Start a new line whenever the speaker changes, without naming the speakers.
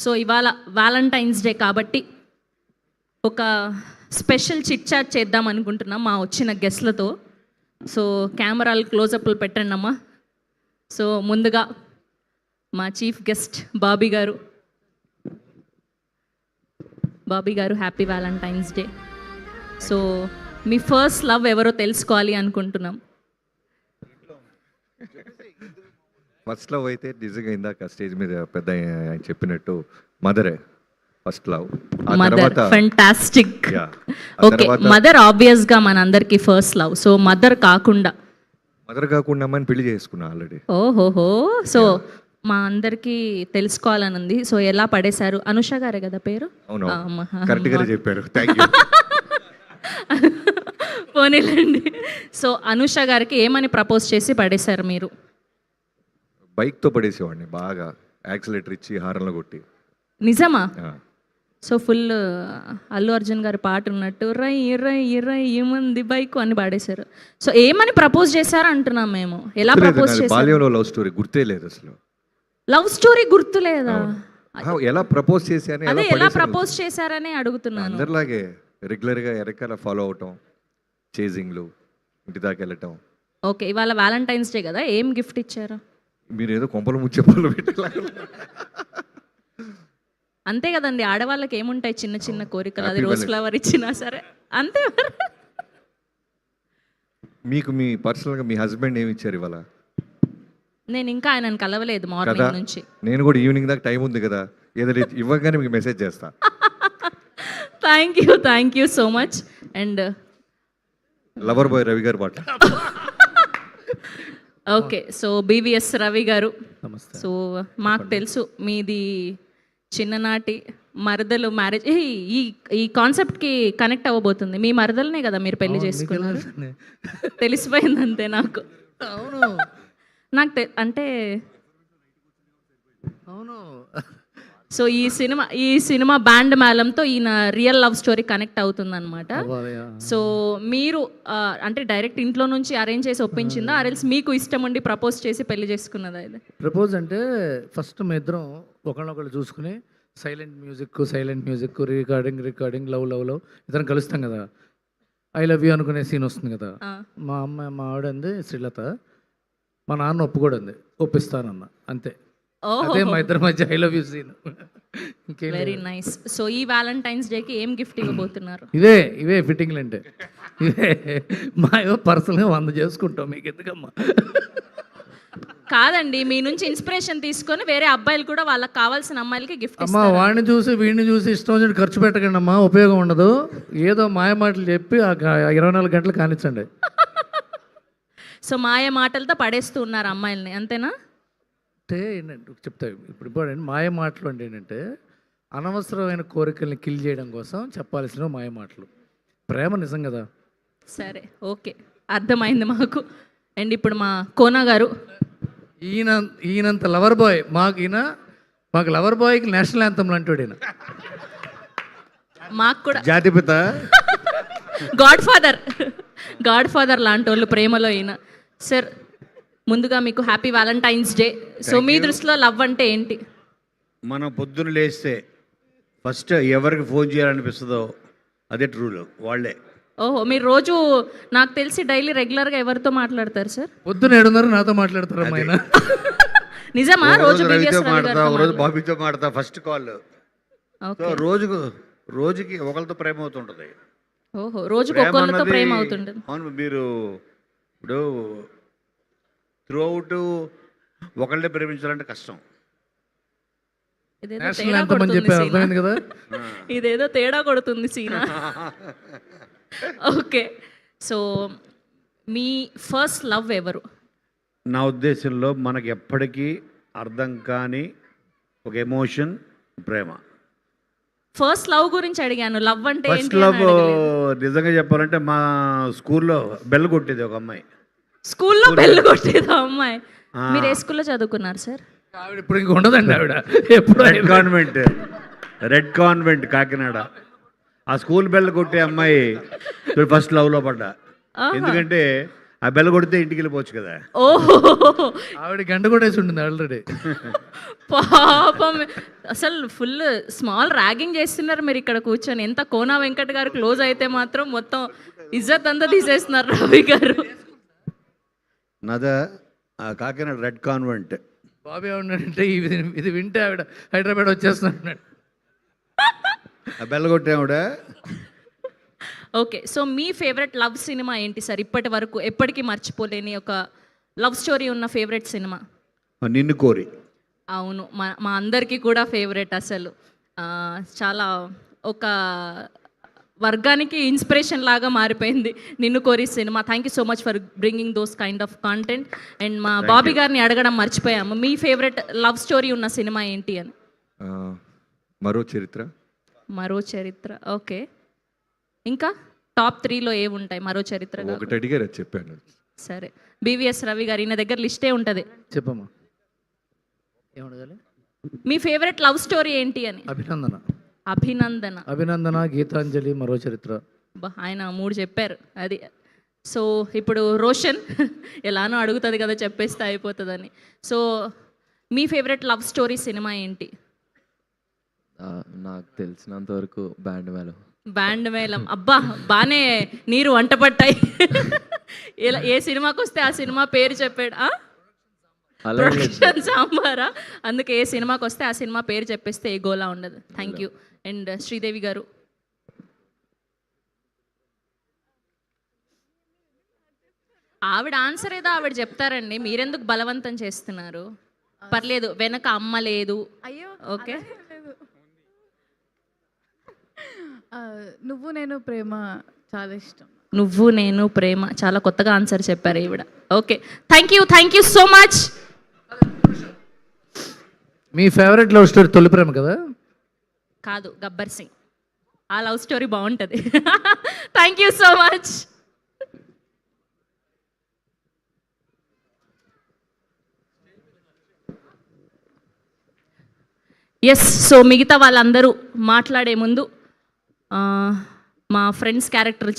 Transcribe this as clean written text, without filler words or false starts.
So ఇవాళ Valentine's day కాబట్టి ఒక స్పెషల్ చిట్ చాట్ చేద్దాం అనుకుంటున్నాం మా వచ్చిన గెస్ట్లతో. సో కెమెరాలు క్లోజప్లు పెట్టండి అమ్మా. సో ముందుగా మా చీఫ్ గెస్ట్ బాబీ గారు. Happy Valentine's day. సో మీ ఫస్ట్ లవ్ ఎవరో తెలుసుకోవాలి అనుకుంటున్నాం.
ఫస్ట్ లవ్ అయితే నిజంగా ఇందాక స్టేజ్ మీద పెద్ద ఆయన చెప్పినట్టు మదరే first love.
Mother fantastic. Okay, mother obvious గా మన అందరికి ఫస్ట్ లవ్. సో మదర్ కాకుండా
అమ్మని పెళ్లి చేసుకున్నా ఆల్రెడీ.
ఓహోహో. సో మా అందరికి తెలుసుకోవాలని ఉంది. సో ఎలా పడేశారు? అనుష గారే కదా పేరు?
అవును, కరెక్ట్ గానే చెప్పారు. Thank you.
పోనీలండి. సో అనుష గారికి ఏమని ప్రపోజ్ చేసి పడేశారు మీరు?
బైక్తో పడేసేవాడిని, బాగా యాక్సిలేటర్ ఇచ్చి హారంలో కొట్టి.
నిజమా? సో ఫుల్ అల్లు అర్జున్ గారి పాట ఉన్నట్టు రై రై రై ఏముంది బైక్ అని పాడేశారు. సో ఏమని ప్రపోజ్ చేశారు అంటున్నాం మేము. ఎలా ప్రపోజ్ చేశారు?
బాల్యంలో లవ్ స్టోరీ గుర్తే లేదు అసలు.
లవ్ స్టోరీ గుర్తులేదా?
ఎలా ప్రపోజ్ చేశారని,
అదే ఎలా ప్రపోజ్ చేశారని అడుగుతున్నాను.
అందరిలాగే రెగ్యులర్గా ఎరకాల ఫాలో అవటం, చేజింగ్లు, ఇంటి దాకా వెళ్ళటం.
ఓకే, ఇవాళ వ్యాలంటైన్స్ డే కదా, ఏం గిఫ్ట్ ఇచ్చారు?
మీరు ఏదో కొంపలు ముచ్చే పనులు పెట్టాల.
అంతే కదండి, ఆడవాళ్ళకి ఏముంటాయి చిన్న చిన్న కోరికలు. అది రోజ్ ఫ్లవర్ ఇచ్చినా సరే అంతే.
మీకు మీ పర్సనల్గా మీ హస్బెండ్ ఏమి ఇచ్చారు ఇవాళ?
నేను ఇంకా ఆయనను కలవలేదు మార్నింగ్ నుంచి.
నేను కూడా ఈవినింగ్ దాకా టైం ఉంది కదా, ఏదో ఇవ్వగానే మీకు మెసేజ్ చేస్తా.
Thank you so much. And
lover boy Ravi గారు పాట.
ఓకే, సో బీవీఎస్ రవి గారు, సో మాకు తెలుసు మీది చిన్ననాటి మరదలు మ్యారేజ్. ఈ కాన్సెప్ట్కి కనెక్ట్ అవ్వబోతుంది. మీ మరదలనే కదా మీరు పెళ్లి చేసుకున్నారు? తెలిసిపోయింది అంతే నాకు. నాకు అంటే
అవును.
సో ఈ సినిమా బ్యాండ్ మేళంతో ఈయన రియల్ లవ్ స్టోరీ కనెక్ట్ అవుతుంది అనమాట. సో మీరు అంటే డైరెక్ట్ ఇంట్లో నుంచి అరేంజ్ చేసి ఒప్పించిందా, ఆర్ఎల్స్ మీకు ఇష్టం ఉండి ప్రపోజ్ చేసి పెళ్లి చేసుకున్నదా? ఇది
ప్రపోజ్ అంటే ఫస్ట్ మీ ఇద్దరం ఒకళ్ళొకళ్ళు చూసుకుని సైలెంట్ మ్యూజిక్ రికార్డింగ్ లవ్ ఇద్దరం కలుస్తాం కదా. ఐ లవ్ యూ అనుకునే సీన్ వస్తుంది కదా. మా ఆవిడ అంది శ్రీలత, మా నాన్న ఒప్పుకోడండి, ఒప్పిస్తానన్న, అంతే. అదే మా ఇద్దరి మధ్య I love you seen.
Very nice. So ఈ వ్యాలంటైన్స్ డేకి ఏం గిఫ్ట్ ఇవ్వబోతున్నారు?
ఇవే ఫిట్టింగ్లు అంటే ఇవే. మా ఏవో పర్సనల్గా 100 చేసుకుంటాం, మీకు ఎందుకమ్మా?
కాదండి, మీ నుంచి ఇన్స్పిరేషన్ తీసుకొని వేరే అబ్బాయిలు కూడా వాళ్ళకి కావాల్సిన అమ్మాయిలకి గిఫ్ట్
అమ్మా. వాడిని చూసి వీడిని చూసి ఇష్టం వచ్చినట్టు ఖర్చు పెట్టకండి అమ్మా, ఉపయోగం ఉండదు. ఏదో మాయ మాటలు చెప్పి 24 గంటలు కానిచ్చండి.
సో మాయ మాటలతో పడేస్తూ ఉన్నారు అమ్మాయిల్ని, అంతేనా?
అంటే ఏంటంటే చెప్తా ఇప్పుడు ఇంపార్టెంట్. మాయ మాటలు అంటే ఏంటంటే అనవసరమైన కోరికల్ని కిల్ చేయడం కోసం చెప్పాల్సిన మాయ మాటలు. ప్రేమ నిజం కదా.
సరే, ఓకే, అర్థమైంది మాకు. అండ్ ఇప్పుడు మా కోనా గారు,
ఈయనంత లవర్ బాయ్ మాకు లవర్ బాయ్కి నేషనల్ యాంథమ్ లాంటి ఈయన.
మాకు కూడా
జాతిపిత,
గాడ్ ఫాదర్ లాంటి వాళ్ళు ప్రేమలో ఈయన. సార్ ముందుగా మీకు హ్యాపీ వ్యాలంటైన్స్ డే. సో మీ దృష్టిలో లవ్ అంటే ఏంటి?
మనం పొద్దున్న లేస్తే ఫస్ట్ ఎవరికి ఫోన్ చేయాలనిపిస్తుందో అదే ట్రూ లవ్, వాళ్ళే.
ఓహో, మీరు రోజు నాకు తెలిసి డైలీ రెగ్యులర్గా ఎవరితో మాట్లాడతారు సార్?
పొద్దున 7:30 నాతో మాట్లాడతారు అమ్మాయిన.
నిజమా? రోజు
రవితో మాడతా, రోజు బాబీతో మాడతా ఫస్ట్ కాల్. రోజుకి ఒకరితో ప్రేమ అవుతుంటది.
ఓహో, రోజుకి ఒకరితో ప్రేమ అవుతుంటది.
అవును, మీరు ఇప్పుడు త్రూ అవుట్ ఒకళ్ళే ప్రేమించాలంటే కష్టం.
ఇదేదో తేడా కొడుతుంది సీనా. ఓకే, సో మీ ఫస్ట్ లవ్ ఎవరు?
నా ఉద్దేశంలో మనకి ఎప్పటికీ అర్థం కాని ఒక ఎమోషన్ ప్రేమ.
ఫస్ట్ లవ్ గురించి అడిగాను, లవ్ అంటే
ఫస్ట్ లవ్ నిజంగా చెప్పాలంటే మా స్కూల్లో బెల్ కొట్టేది ఒక అమ్మాయి.
స్కూల్లో బెల్ కొట్టేదా అమ్మాయి? మీరు ఏ స్కూల్లో చదువుకున్నారు సార్?
ఆవిడ ఇప్పుడు ఇంక ఉండదండి. ఆవిడ ఎప్పుడు
రెడ్ కాన్వెంట్ కాకినాడ. ఆ స్కూల్ బెల్ కొట్టే అమ్మాయి ఫస్ట్ లవ్లో పడ్డా. ఎందుకంటే ఆ బెల్ల కొడితే ఇంటికి వెళ్ళిపోవచ్చు కదా.
ఓహో,
ఆవిడ గంట కొట్టేసి ఉంటుంది ఆల్రెడీ.
పాపం అసలు ఫుల్ స్మాల్ ర్యాగింగ్ చేస్తున్నారు మీరు ఇక్కడ కూర్చొని. ఎంత కోనా వెంకట్ గారు క్లోజ్ అయితే మాత్రం మొత్తం ఇజ్జత్ అంతా తీసేస్తున్నారు రవి గారు.
నాదా కాకినాడ రెడ్ కాన్వెంట్.
బాబు ఏమన్నాడంటే ఇది వింటే ఆవిడ హైదరాబాద్ వచ్చేస్తున్నాడు.
ఆ బెల్ల కొట్టే ఆవిడ.
ఓకే, సో మీ ఫేవరెట్ లవ్ సినిమా ఏంటి సార్? ఇప్పటి వరకు ఎప్పటికీ మర్చిపోలేని ఒక లవ్ స్టోరీ ఉన్న ఫేవరెట్ సినిమా?
నిన్ను కోరి.
అవును, మా అందరికీ కూడా ఫేవరెట్. అసలు చాలా ఒక వర్గానికి ఇన్స్పిరేషన్ లాగా మారిపోయింది నిన్ను కోరి cinema. Thank you so much for bringing those kind of content. And మా బాబీ గారిని అడగడం మర్చిపోయాము, మీ ఫేవరెట్ లవ్ స్టోరీ ఉన్న సినిమా ఏంటి అని.
మరో చరిత్ర.
మరో చరిత్ర, ఓకే. ఇంకా టాప్ 3లో ఏముంటాయి మరో చరిత్ర?
ఒకటి అడిగారు చెప్పాను.
సరే, బీవీఎస్ రవి గారు, ఈయన దగ్గర లిస్టే ఉంటుంది.
చెప్పమ్మా, ఏమడగాలి?
మీ ఫేవరెట్ లవ్ స్టోరీ ఏంటి అని.
అభినందన.
అభినందన,
అభినందన, గీతాంజలి, మరో చరిత్ర.
ఆయన 3 చెప్పారు అది. సో ఇప్పుడు రోషన్ ఎలానో అడుగుతుంది కదా, చెప్పేస్తే అయిపోతుందని. సో మీ ఫేవరెట్ లవ్ స్టోరీ సినిమా ఏంటి?
నాకు తెలిసినంత వరకు
బ్యాండ్ మేళం. అబ్బా, బాగానే నీరు వంట పట్టాయి. ఇలా ఏ సినిమాకి వస్తే ఆ సినిమా పేరు చెప్పాడు. ప్రొడక్షన్ సాంబారా? అందుకే ఏ సినిమాకి వస్తే ఆ సినిమా పేరు చెప్పేస్తే ఏ గోలా ఉండదు. Thank you. అండ్ శ్రీదేవి గారు? ఆవిడ ఆన్సర్ ఏదో ఆవిడ చెప్తారండి, మీరెందుకు బలవంతం చేస్తున్నారు? పర్లేదు, వెనక అమ్మ లేదు.
అయ్యో,
ఓకే.
నువ్వు నేను ప్రేమ చాలా ఇష్టం.
నువ్వు నేను ప్రేమ, చాలా కొత్తగా ఆన్సర్ చెప్పారు ఈవిడ. Okay, thank you so much.
మీ favourite love story Tholi Prema కదా?
కాదు, గబ్బర్ సింగ్. ఆ లవ్ స్టోరీ బాగుంటుంది. Thank you so much. Yes, so మిగతా వాళ్ళందరూ మాట్లాడే ముందు మా ఫ్రెండ్స్ క్యారెక్టర్